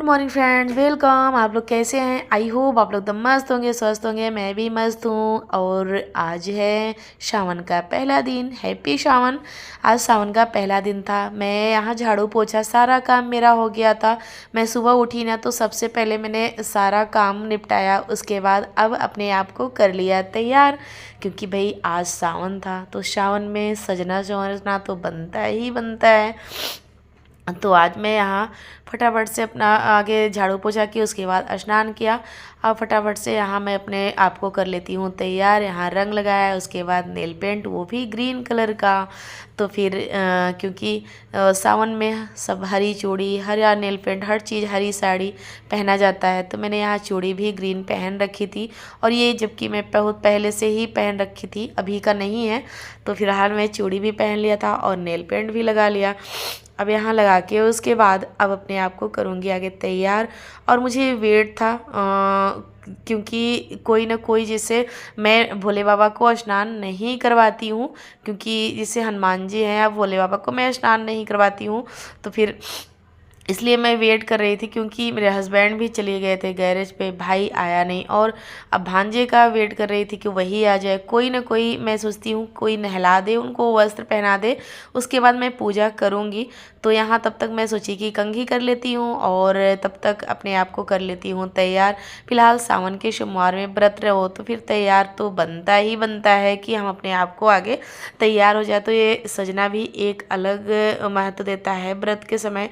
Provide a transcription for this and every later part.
Morning friends, welcome. आप लोग कैसे हैं? आई होप आप लोग एकदम मस्त होंगे, स्वस्थ होंगे। मैं भी मस्त हूँ। और आज है सावन का पहला दिन। हैप्पी सावन। आज सावन का पहला दिन था। मैं यहाँ झाड़ू पोछा सारा काम मेरा हो गया था। मैं सुबह उठी ना तो सबसे पहले मैंने सारा काम निपटाया। उसके बाद अब अपने आप को कर लिया तैयार, क्योंकि भाई आज सावन था तो सावन में सजना संवरना तो बनता ही बनता है। तो आज मैं यहाँ फटाफट से अपना आगे झाड़ू पोछा की, उसके बाद स्नान किया। अब फटाफट से यहाँ मैं अपने आप को कर लेती हूँ तैयार। यहाँ रंग लगाया, उसके बाद नेल पेंट, वो भी ग्रीन कलर का। तो फिर क्योंकि सावन में सब हरी चूड़ी, हरा नेल पेंट, हर चीज़, हरी साड़ी पहना जाता है, तो मैंने यहाँ चूड़ी भी ग्रीन पहन रखी थी। और ये जबकि मैं बहुत पहले से ही पहन रखी थी, अभी का नहीं है। तो फिलहाल मैं चूड़ी भी पहन लिया था और नेल पेंट भी लगा लिया। अब यहाँ लगा के उसके बाद अब अपने आप को करूँगी आगे तैयार। और मुझे वेट था क्योंकि कोई ना कोई, जैसे मैं भोले बाबा को स्नान नहीं करवाती हूँ, क्योंकि जैसे हनुमान जी हैं, अब भोले बाबा को मैं स्नान नहीं करवाती हूँ। तो फिर इसलिए मैं वेट कर रही थी, क्योंकि मेरे हस्बैंड भी चले गए थे गैरेज पे, भाई आया नहीं। और अब भांजे का वेट कर रही थी कि वही आ जाए, कोई ना कोई। मैं सोचती हूँ कोई नहला दे, उनको वस्त्र पहना दे, उसके बाद मैं पूजा करूँगी। तो यहाँ तब तक मैं सोची कि कंघी कर लेती हूँ और तब तक अपने आप को कर लेती हूँ तैयार। फिलहाल सावन के सोमवार में व्रत रहो तो फिर तैयार तो बनता ही बनता है कि हम अपने आप को आगे तैयार हो जाए। तो ये सजना भी एक अलग महत्व देता है व्रत के समय।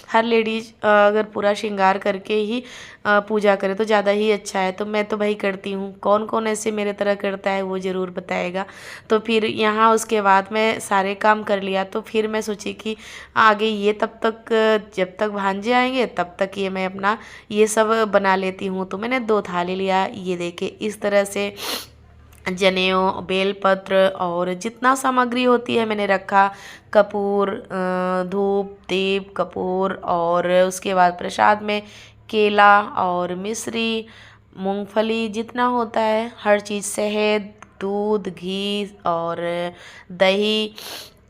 हर लेडीज अगर पूरा श्रृंगार करके ही पूजा करे तो ज़्यादा ही अच्छा है। तो मैं तो भाई करती हूँ। कौन कौन ऐसे मेरे तरह करता है वो ज़रूर बताएगा। तो फिर यहाँ उसके बाद मैं सारे काम कर लिया। तो फिर मैं सोची कि आगे ये तब तक जब तक भांजे आएंगे तब तक ये मैं अपना ये सब बना लेती हूँ। तो मैंने 2 थाली लिया, ये देखे इस तरह से जनेऊ, बेलपत्र और जितना सामग्री होती है मैंने रखा। कपूर, धूप, दीप, कपूर, और उसके बाद प्रसाद में केला और मिश्री, मूंगफली, जितना होता है हर चीज़, शहद, दूध, घी और दही,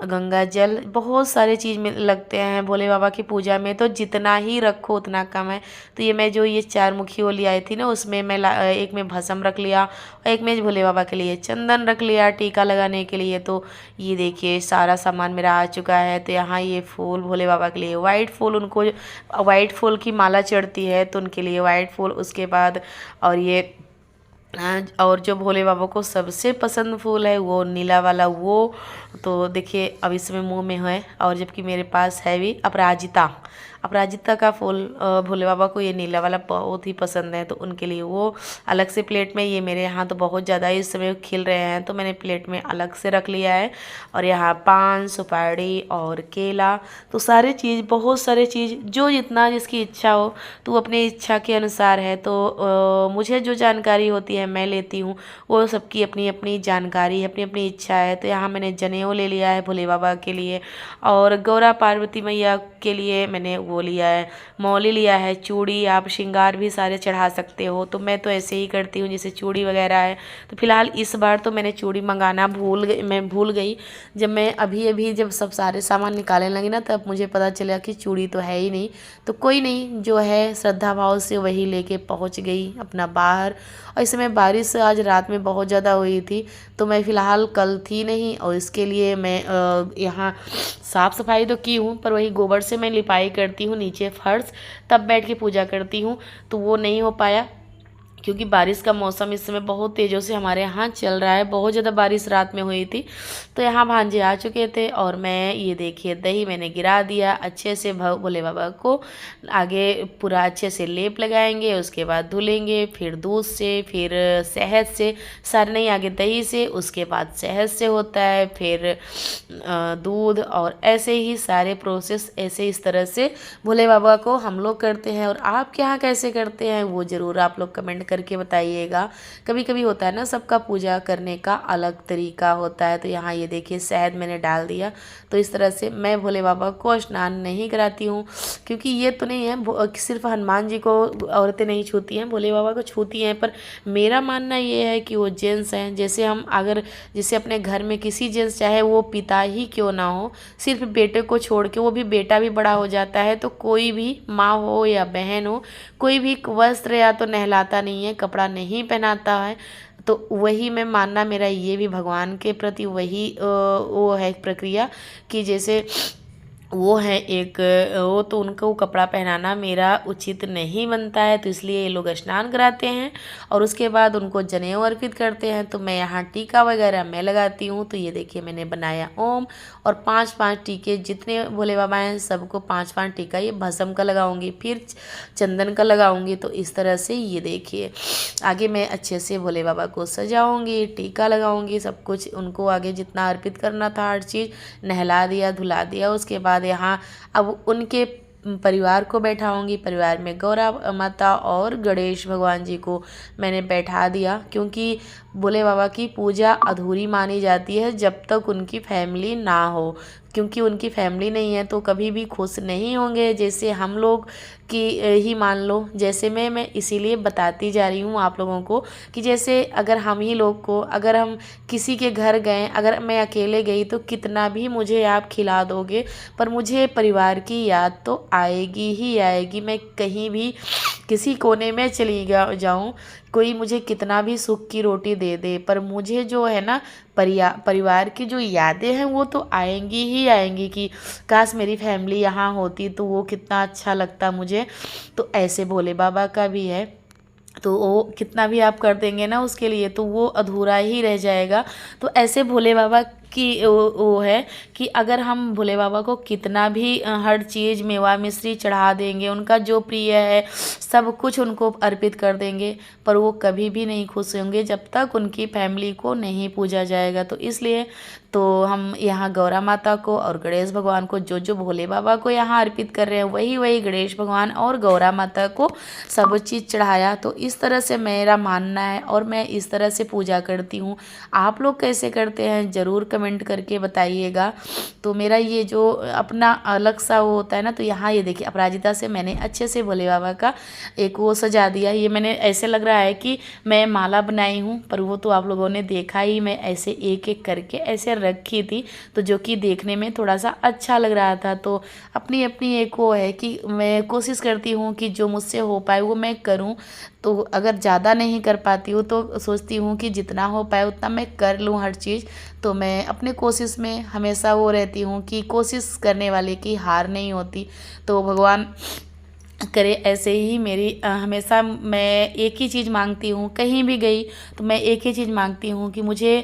गंगा जल, बहुत सारे चीज़ में लगते हैं भोले बाबा की पूजा में। तो जितना ही रखो उतना कम है। तो ये मैं जो ये 4 मुखी ओली आई थी ना, उसमें मैं एक में भस्म रख लिया, एक में भोले बाबा के लिए चंदन रख लिया टीका लगाने के लिए। तो ये देखिए सारा सामान मेरा आ चुका है। तो यहाँ ये फूल भोले बाबा के लिए वाइट फूल, उनको वाइट फूल की माला चढ़ती है तो उनके लिए वाइट फूल। उसके बाद और ये और जो भोले बाबा को सबसे पसंद फूल है वो नीला वाला, वो तो देखिए अब इसमें मुंह में है। और जबकि मेरे पास है भी अपराजिता, अपराजिता का फूल भोले बाबा को ये नीला वाला बहुत ही पसंद है, तो उनके लिए वो अलग से प्लेट में। ये मेरे यहाँ तो बहुत ज़्यादा इस समय खिल रहे हैं तो मैंने प्लेट में अलग से रख लिया है। और यहाँ पान, सुपारी और केला, तो सारे चीज़, बहुत सारे चीज़, जो जितना जिसकी इच्छा हो तो अपनी इच्छा के अनुसार है। तो मुझे जो जानकारी होती है मैं लेती हूँ, वो सबकी अपनी अपनी जानकारी है, अपनी अपनी इच्छा है। तो यहाँ मैंने जनेऊ ले लिया है भोले बाबा के लिए, और गौरा पार्वती मैया के लिए मैंने वो लिया है, मौली लिया है। चूड़ी आप श्रृंगार भी सारे चढ़ा सकते हो, तो मैं तो ऐसे ही करती हूँ जैसे चूड़ी वगैरह है। तो फिलहाल इस बार तो मैंने चूड़ी मंगाना भूल गई। जब मैं अभी जब सब सारे सामान निकालने लगी ना, तब मुझे पता चला कि चूड़ी तो है ही नहीं। तो कोई नहीं, जो है श्रद्धा भाव से वही लेके पहुँच गई अपना बाहर। और इस समय बारिश आज रात में बहुत ज़्यादा हुई थी, तो मैं फ़िलहाल कल थी नहीं, और इसके लिए मैं यहाँ साफ़ सफाई तो की हूँ, पर वही गोबर से मैं लिपाई करती हूँ नीचे फर्श, तब बैठ के पूजा करती हूँ। तो वो नहीं हो पाया, क्योंकि बारिश का मौसम इस समय बहुत तेज़ों से हमारे यहाँ चल रहा है। बहुत ज़्यादा बारिश रात में हुई थी। तो यहाँ भांजे आ चुके थे और मैं ये देखिए दही मैंने गिरा दिया अच्छे से। भोले बाबा को आगे पूरा अच्छे से लेप लगाएंगे, उसके बाद धुलेंगे, फिर दूध से, फिर शहद से, सारे नहीं, आगे दही से, उसके बाद शहद से होता है, फिर दूध, और ऐसे ही सारे प्रोसेस ऐसे इस तरह से भोले बाबा को हम लोग करते हैं। और आपके यहाँ कैसे करते हैं वो ज़रूर आप लोग कमेंट करके बताइएगा। कभी कभी होता है ना, सबका पूजा करने का अलग तरीका होता है। तो यहाँ ये देखिए शहद मैंने डाल दिया। तो इस तरह से मैं भोले बाबा को स्नान नहीं कराती हूँ, क्योंकि ये तो नहीं है सिर्फ हनुमान जी को औरतें नहीं छूती हैं, भोले बाबा को छूती हैं। पर मेरा मानना ये है कि वो जेंट्स हैं। जैसे हम अगर जैसे अपने घर में किसी जेंट्स, चाहे वो पिता ही क्यों ना हो, सिर्फ बेटे को छोड़ के, वो भी बेटा भी बड़ा हो जाता है, तो कोई भी माँ हो या बहन हो, कोई भी वस्त्र या तो नहलाता नहीं है, कपड़ा नहीं पहनाता है। तो वही मैं मानना, मेरा ये भी भगवान के प्रति वही वो है प्रक्रिया कि जैसे वो है एक, वो तो उनको कपड़ा पहनाना मेरा उचित नहीं बनता है। तो इसलिए ये लोग स्नान कराते हैं और उसके बाद उनको जनेऊ अर्पित करते हैं। तो मैं यहाँ टीका वगैरह मैं लगाती हूँ। तो ये देखिए मैंने बनाया ओम, और 5-5 टीके, जितने भोले बाबा हैं सबको 5-5 टीका ये भस्म का लगाऊंगी, फिर चंदन का लगाऊंगी। तो इस तरह से ये देखिए आगे मैं अच्छे से भोले बाबा को सजाऊंगी, टीका लगाऊंगी, सब कुछ उनको आगे जितना अर्पित करना था हर चीज़ नहला दिया, धुला दिया। उसके बाद यहाँ अब उनके परिवार को बैठाऊंगी। परिवार में गौरा माता और गणेश भगवान जी को मैंने बैठा दिया, क्योंकि भोले बाबा की पूजा अधूरी मानी जाती है जब तक उनकी फैमिली ना हो, क्योंकि उनकी फैमिली नहीं है तो कभी भी खुश नहीं होंगे। जैसे हम लोग की ही मान लो, जैसे मैं इसीलिए बताती जा रही हूँ आप लोगों को कि जैसे अगर हम ही लोग को, अगर हम किसी के घर गए, अगर मैं अकेले गई तो कितना भी मुझे आप खिला दोगे, पर मुझे परिवार की याद तो आएगी ही आएगी। मैं कहीं भी किसी कोने में चली जाऊँ, कोई मुझे कितना भी सुख की रोटी दे दे, पर मुझे जो है ना परिवार की जो यादें हैं वो तो आएंगी ही आएंगी कि काश मेरी फैमिली यहाँ होती तो वो कितना अच्छा लगता मुझे। तो ऐसे भोले बाबा का भी है, तो वो कितना भी आप कर देंगे ना उसके लिए तो वो अधूरा ही रह जाएगा। तो ऐसे भोले बाबा की वो है कि अगर हम भोले बाबा को कितना भी हर चीज़ मेवा मिश्री चढ़ा देंगे, उनका जो प्रिय है सब कुछ उनको अर्पित कर देंगे, पर वो कभी भी नहीं खुश होंगे जब तक उनकी फैमिली को नहीं पूजा जाएगा। तो इसलिए तो हम यहाँ गौरा माता को और गणेश भगवान को, जो जो भोले बाबा को यहाँ अर्पित कर रहे हैं वही वही गणेश भगवान और गौरा माता को सब चीज़ चढ़ाया। तो इस तरह से मेरा मानना है और मैं इस तरह से पूजा करती हूँ। आप लोग कैसे करते हैं ज़रूर कमेंट करके बताइएगा। तो मेरा ये जो अपना अलग सा वो होता है ना, तो यहाँ ये देखिए अपराजिता से मैंने अच्छे से भोले बाबा का एक वो सजा दिया। ये मैंने ऐसे लग रहा है कि मैं माला बनाई हूँ, पर वो तो आप लोगों ने देखा ही, मैं ऐसे एक एक करके ऐसे रखी थी, तो जो कि देखने में थोड़ा सा अच्छा लग रहा था। तो अपनी अपनी एक वो है कि मैं कोशिश करती हूँ कि जो मुझसे हो पाए वो मैं करूँ। तो अगर ज़्यादा नहीं कर पाती हूँ तो सोचती हूँ कि जितना हो पाए उतना मैं कर लूँ हर चीज़। तो मैं अपने कोशिश में हमेशा वो रहती हूँ कि कोशिश करने वाले की हार नहीं होती। तो भगवान करे ऐसे ही मेरी हमेशा मैं एक ही चीज़ मांगती हूँ, कहीं भी गई तो मैं एक ही चीज़ मांगती हूँ कि मुझे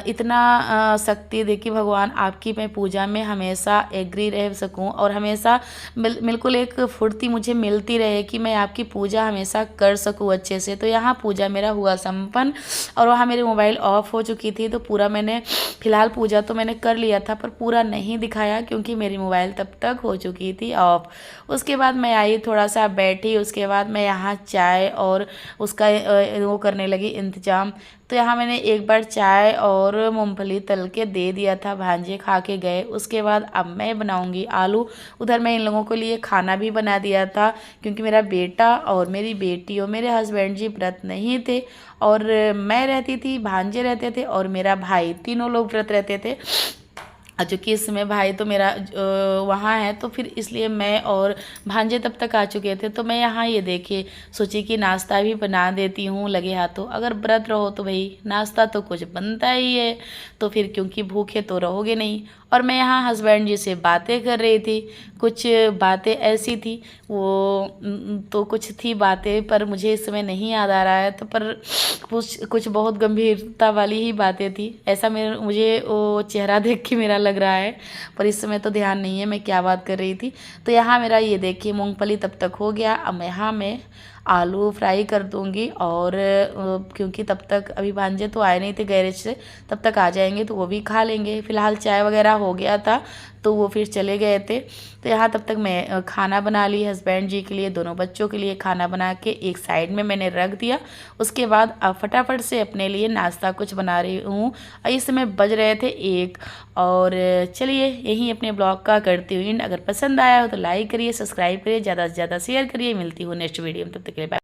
इतना शक्ति दे कि भगवान आपकी मैं पूजा में हमेशा एग्री रह सकूँ और हमेशा बिल्कुल एक फुर्ती मुझे मिलती रहे कि मैं आपकी पूजा हमेशा कर सकूँ अच्छे से। तो यहाँ पूजा मेरा हुआ संपन्न और वहाँ मेरी मोबाइल ऑफ हो चुकी थी, तो पूरा मैंने फ़िलहाल पूजा तो मैंने कर लिया था पर पूरा नहीं दिखाया क्योंकि मेरी मोबाइल तब तक हो चुकी थी ऑफ। उसके बाद मैं आई, थोड़ा सा बैठी, उसके बाद मैं यहाँ चाय और उसका वो करने लगी इंतज़ाम। तो यहाँ मैंने एक बार चाय और मूंगफली तल के दे दिया था, भांजे खा के गए। उसके बाद अब मैं बनाऊंगी आलू। उधर मैं इन लोगों के लिए खाना भी बना दिया था क्योंकि मेरा बेटा और मेरी बेटी और मेरे हस्बैंड जी व्रत नहीं थे और मैं रहती थी, भांजे रहते थे और मेरा भाई, तीनों लोग व्रत रहते थे। चूँकि इस समय भाई तो मेरा वहाँ है, तो फिर इसलिए मैं और भांजे तब तक आ चुके थे। तो मैं यहाँ ये देखिए सोची कि नाश्ता भी बना देती हूँ लगे हाथों। अगर व्रत रहो तो भाई नाश्ता तो कुछ बनता ही है, तो फिर क्योंकि भूखे तो रहोगे नहीं। और मैं यहाँ हस्बैंड जी से बातें कर रही थी, कुछ बातें ऐसी थी वो तो कुछ थी बातें पर मुझे इस समय नहीं याद आ रहा है, तो पर कुछ बहुत गंभीरता वाली ही बातें थी, ऐसा मुझे वो चेहरा देख के मेरा लग रहा है, पर इस समय तो ध्यान नहीं है मैं क्या बात कर रही थी। तो यहाँ मेरा ये देखिए मूंगफली तब तक हो गया। अब यहाँ मैं आलू फ्राई कर दूंगी और क्योंकि तब तक अभी भांजे तो आए नहीं थे गैरेज से, तब तक आ जाएंगे तो वो भी खा लेंगे। फ़िलहाल चाय वगैरह हो गया था तो वो फिर चले गए थे। तो यहाँ तब तक मैं खाना बना ली हस्बैंड जी के लिए, दोनों बच्चों के लिए खाना बना के एक साइड में मैंने रख दिया। उसके बाद अब फटाफट से अपने लिए नाश्ता कुछ बना रही हूँ। इस समय बज रहे थे 1। और चलिए यहीं अपने ब्लॉग का करती हूँ एंड। अगर पसंद आया हो तो लाइक करिए, सब्सक्राइब करिए, ज़्यादा से ज़्यादा शेयर करिए। मिलती हूँ नेक्स्ट वीडियो में, तब तक के लिए बाय।